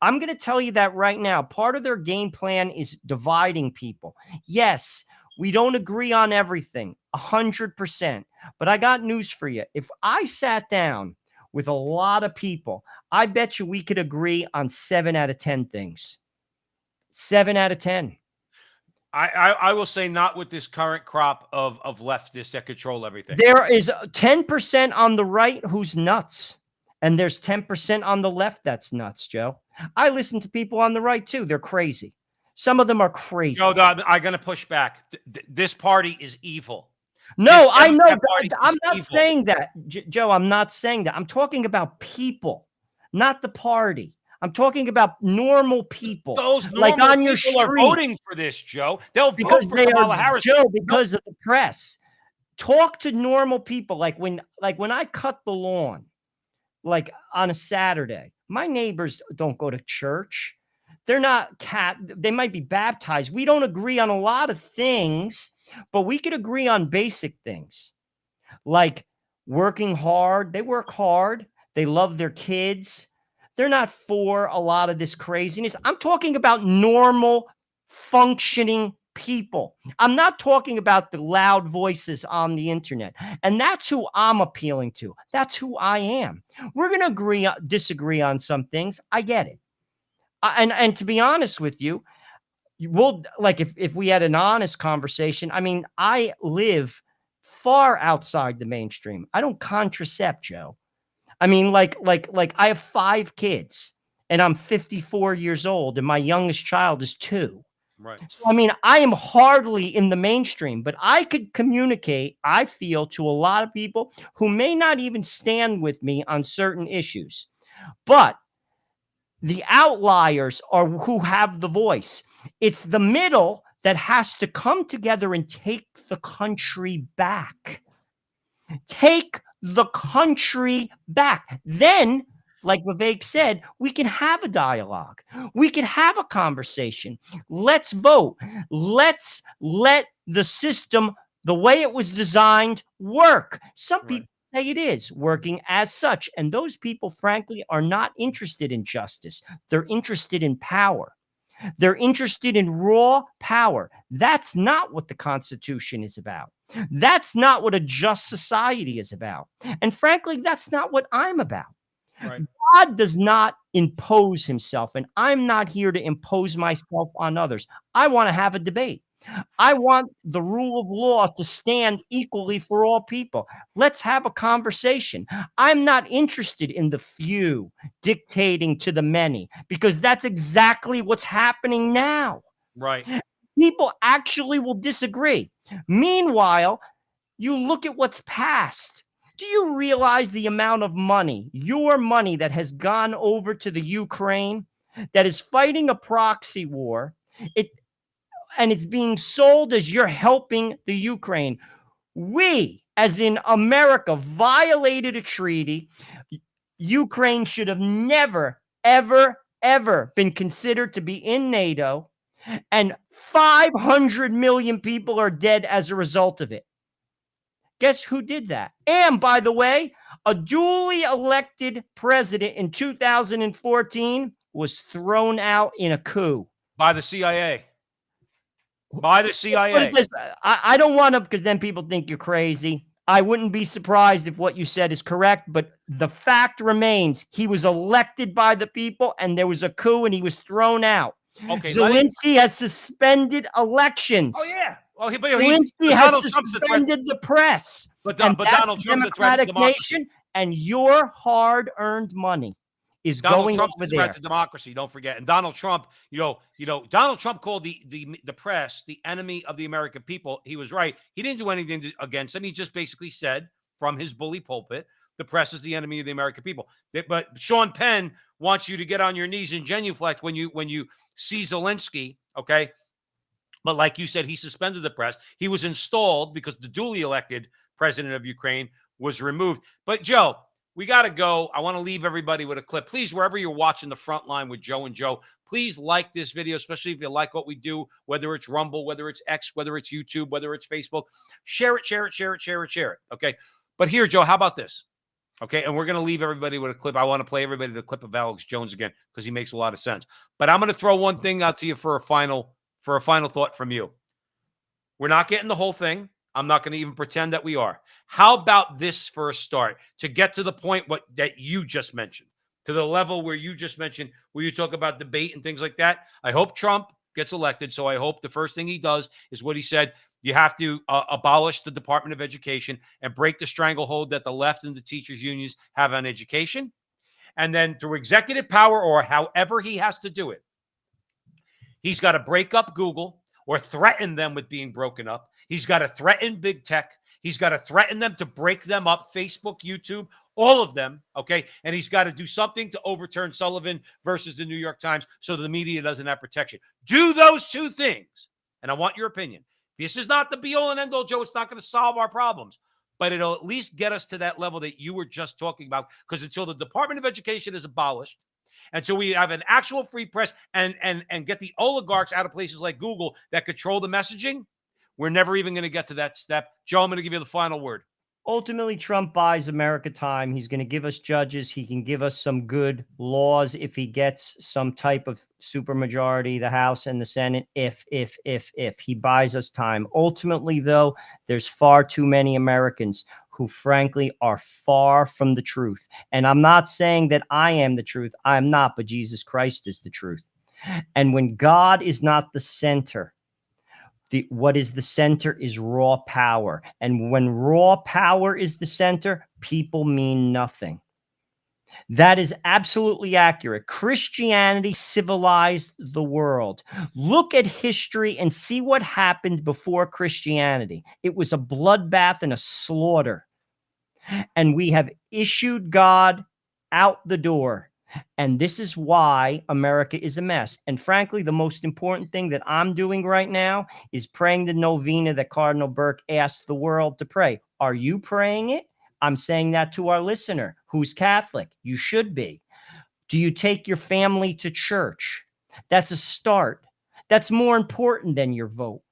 I'm going to tell you that right now. Part of their game plan is dividing people. Yes, we don't agree on everything, 100%. But I got news for you. If I sat down with a lot of people, I bet you we could agree on 7 out of 10 things. 7 out of 10. I will say not with this current crop of leftists that control everything. There is 10% on the right who's nuts. And there's 10% on the left that's nuts, Joe. I listen to people on the right too. They're crazy. Some of them are crazy. No, I'm going to push back. This party is evil. No, I know. I'm not saying that, Joe. I'm not saying that. I'm talking about people, not the party. I'm talking about normal people. Those normal like on your people street. are voting for this, Joe. They'll because vote for Kamala Harris. Joe, because of the press. Talk to normal people. Like when I cut the lawn, like on a Saturday, my neighbors don't go to church. They're not they might be baptized. We don't agree on a lot of things, but we could agree on basic things like working hard. They work hard. They love their kids. They're not for a lot of this craziness. I'm talking about normal, functioning people. I'm not talking about the loud voices on the internet. And that's who I'm appealing to. That's who I am. We're going to disagree on some things. I get it. And to be honest with you, we'll like if we had an honest conversation. I mean, I live far outside the mainstream. I don't contracept, Joe. I mean, like I have 5 kids and I'm 54 years old and my youngest child is 2. Right. So, I mean, I am hardly in the mainstream, but I could communicate, I feel, to a lot of people who may not even stand with me on certain issues. But the outliers are who have the voice. It's the middle that has to come together and take the country back. Take the country back. Then, like Vivek said, we can have a dialogue. We can have a conversation. Let's vote. Let's let the system, the way it was designed, work. Some people say it is working as such. And those people, frankly, are not interested in justice. They're interested in power. They're interested in raw power. That's not what the Constitution is about. That's not what a just society is about. And frankly, that's not what I'm about. Right. God does not impose himself, and I'm not here to impose myself on others. I want to have a debate. I want the rule of law to stand equally for all people. Let's have a conversation. I'm not interested in the few dictating to the many, because that's exactly what's happening now. Right. People actually will disagree. Meanwhile, you look at what's passed. Do you realize the amount of money, your money, that has gone over to the Ukraine, that is fighting a proxy war? And it's being sold as you're helping the Ukraine. We, as in America, violated a treaty. Ukraine should have never, ever, ever been considered to be in NATO. And 500 million people are dead as a result of it. Guess who did that? And by the way, a duly elected president in 2014 was thrown out in a coup by the CIA. By the CIA. I don't want to, because then people think you're crazy. I wouldn't be surprised if what you said is correct, but the fact remains he was elected by the people and there was a coup and he was thrown out. Okay, Zelensky has suspended elections. Oh, yeah. Well, Zelensky has suspended the press. But Donald Trump's a threat to democracy. nation, and your hard-earned money is going over there. To democracy, don't forget. And Donald Trump, Donald Trump called the press the enemy of the American people. He was right. He didn't do anything against them. He just basically said from his bully pulpit, the press is the enemy of the American people. But Sean Penn wants you to get on your knees and genuflect when you see Zelensky, okay? But like you said, he suspended the press. He was installed because the duly elected president of Ukraine was removed. But Joe, we got to go. I want to leave everybody with a clip. Please, wherever you're watching the front line with Joe and Joe, please like this video, especially if you like what we do, whether it's Rumble, whether it's X, whether it's YouTube, whether it's Facebook. Share it, share it, share it, share it, share it. Okay. But here, Joe, how about this? Okay. And we're going to leave everybody with a clip. I want to play everybody the clip of Alex Jones again because he makes a lot of sense. But I'm going to throw one thing out to you for a final thought from you. We're not getting the whole thing. I'm not going to even pretend that we are. How about this for a start to get to the point that you just mentioned, to the level where you just mentioned, where you talk about debate and things like that? I hope Trump gets elected. So I hope the first thing he does is what he said. You have to abolish the Department of Education and break the stranglehold that the left and the teachers unions have on education. And then through executive power or however he has to do it, he's got to break up Google or threaten them with being broken up. He's got to threaten big tech. He's got to threaten them to break them up, Facebook, YouTube, all of them, okay? And he's got to do something to overturn Sullivan versus the New York Times so the media doesn't have protection. Do those two things, and I want your opinion. This is not the be-all and end-all, Joe. It's not going to solve our problems, but it'll at least get us to that level that you were just talking about, because until the Department of Education is abolished, until we have an actual free press and get the oligarchs out of places like Google that control the messaging, we're never even going to get to that step. Joe, I'm going to give you the final word. Ultimately, Trump buys America time. He's going to give us judges. He can give us some good laws if he gets some type of supermajority, the House and the Senate, if he buys us time. Ultimately, though, there's far too many Americans who frankly are far from the truth. And I'm not saying that I am the truth. I'm not, but Jesus Christ is the truth. And when God is not the center, what is the center is raw power. And when raw power is the center, people mean nothing. That is absolutely accurate. Christianity civilized the world. Look at history and see what happened before Christianity. It was a bloodbath and a slaughter. And we have issued God out the door. And this is why America is a mess. And frankly, the most important thing that I'm doing right now is praying the novena that Cardinal Burke asked the world to pray. Are you praying it? I'm saying that to our listener who's Catholic. You should be. Do you take your family to church? That's a start. That's more important than your vote.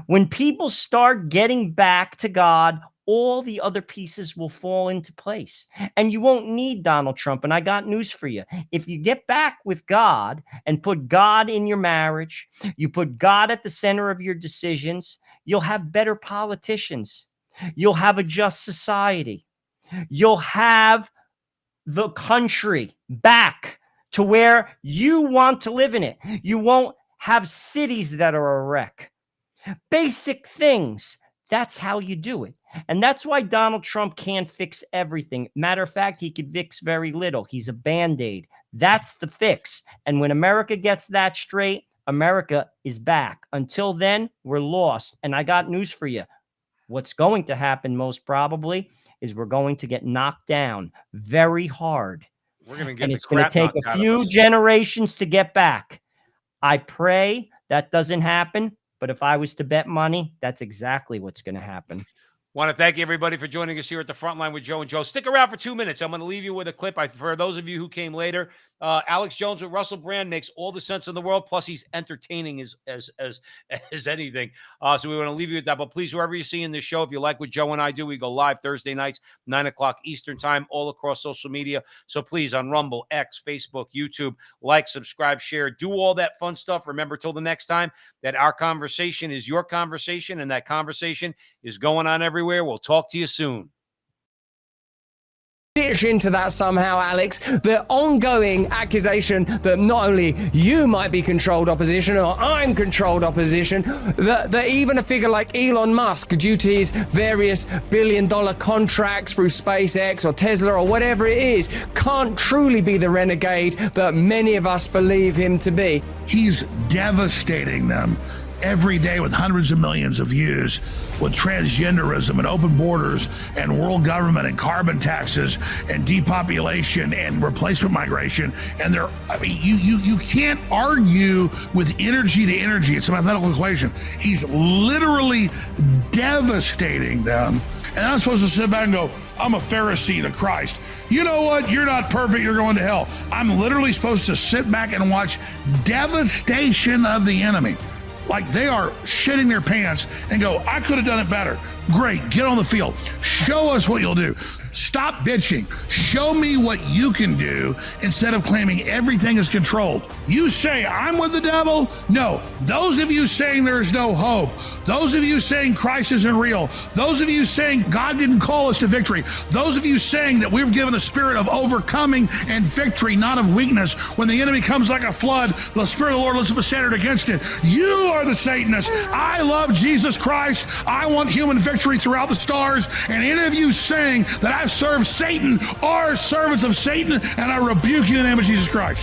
When people start getting back to God, all the other pieces will fall into place. And you won't need Donald Trump. And I got news for you. If you get back with God and put God in your marriage, you put God at the center of your decisions, you'll have better politicians. You'll have a just society. You'll have the country back to where you want to live in it. You won't have cities that are a wreck. Basic things. That's how you do it. And that's why Donald Trump can't fix everything. Matter of fact, he could fix very little. He's a Band-Aid. That's the fix. And when America gets that straight, America is back. Until then, we're lost. And I got news for you. What's going to happen most probably is we're going to get knocked down very hard. We're going to get and it's going to take a few generations to get back. I pray that doesn't happen. But if I was to bet money, that's exactly what's going to happen. Want to thank everybody for joining us here at the Frontline with Joe and Joe. Stick around for 2 minutes. I'm going to leave you with a clip. For those of you who came later, Alex Jones with Russell Brand makes all the sense in the world. Plus, he's entertaining as anything. So we want to leave you with that. But please, whoever you're seeing this show, if you like what Joe and I do, we go live Thursday nights, 9 o'clock Eastern time, all across social media. So please, on Rumble, X, Facebook, YouTube, like, subscribe, share, do all that fun stuff. Remember, till the next time, that our conversation is your conversation, and that conversation is going on everywhere. We'll talk to you soon. Ditch into that somehow, Alex. The ongoing accusation that not only you might be controlled opposition or I'm controlled opposition, that even a figure like Elon Musk, due to his various billion-dollar contracts through SpaceX or Tesla or whatever it is, can't truly be the renegade that many of us believe him to be. He's devastating them every day with hundreds of millions of views with transgenderism and open borders and world government and carbon taxes and depopulation and replacement migration. And you can't argue with energy to energy. It's a mathematical equation. He's literally devastating them. And I'm supposed to sit back and go, I'm a Pharisee to Christ. You know what? You're not perfect. You're going to hell. I'm literally supposed to sit back and watch devastation of the enemy. Like they are shitting their pants and go, I could have done it better. Great, get on the field. Show us what you'll do. Stop bitching. Show me what you can do instead of claiming everything is controlled. You say I'm with the devil? No. Those of you saying there is no hope, those of you saying Christ isn't real, those of you saying God didn't call us to victory, those of you saying that we're given a spirit of overcoming and victory, not of weakness. When the enemy comes like a flood, the Spirit of the Lord lifts up a standard against it. You are the Satanist. I love Jesus Christ. I want human victory throughout the stars. And any of you saying that I serve Satan are servants of Satan, and I rebuke you in the name of Jesus Christ.